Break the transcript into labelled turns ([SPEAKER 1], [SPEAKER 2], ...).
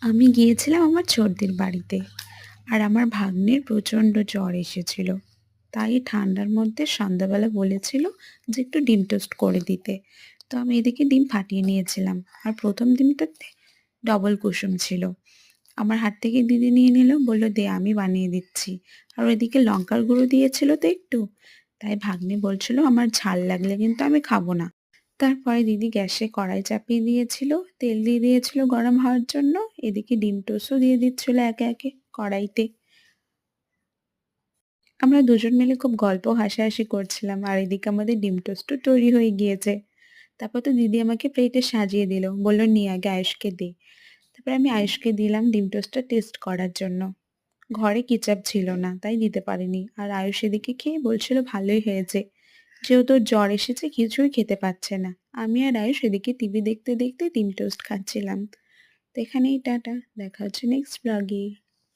[SPEAKER 1] আমি গিয়েছিলাম আমার ছোটদের বাড়িতে। আর আমার ভাগ্নের প্রচণ্ড জ্বর এসেছিল। তাই ঠান্ডার মধ্যে সন্ধ্যাবেলা বলেছিল যে একটু ডিম টোস্ট করে দিতে। তো আমি এদিকে ডিম ফাটিয়ে নিয়েছিলাম। আর ১ম ডিমটাতে ডবল কুসুম ছিল। আমার হাত থেকে দিদি নিয়ে নিল, বলল, "দে আমি বানিয়ে দিচ্ছি।" আর ওইদিকে লঙ্কার গুঁড়ো দিয়েছিল তো একটু। তাই ভাগ্নে বলছিল আমার ঝাল লাগলে কিন্তু আমি খাবো না। তারপরে দিদি গ্যাসে কড়াই চাপিয়ে দিয়েছিল, তেল দিয়ে দিয়েছিল গরম হওয়ার জন্য। এদিকে ডিম টোস্টও দিয়ে দিচ্ছিল একে একে কড়াইতে। আমরা দুজন মিলে খুব গল্প হাসাহাসি করছিলাম আর এদিকে আমাদের ডিম টোস্টও তৈরি হয়ে গিয়েছে। তারপর তো দিদি আমাকে প্লেটে সাজিয়ে দিল, বলল, "নিয়ে আগে আয়ুষকে দে।" তারপরে আমি আয়ুষকে দিলাম ডিম টোস্টটা টেস্ট করার জন্য। ঘরে কেচাপ ছিল না, তাই দিতে পারিনি। আর আয়ুষ এদিকে খেয়ে বলছিল ভালোই হয়েছে। যেহেতু ওর জ্বর এসেছে কিছুই খেতে পাচ্ছে না। আমি আর আয়ুষ এদিকে টিভি দেখতে দেখতে ডিম টোস্ট খাচ্ছিলাম। তো এখানেই টাটা, দেখা হচ্ছে নেক্সট ব্লগে।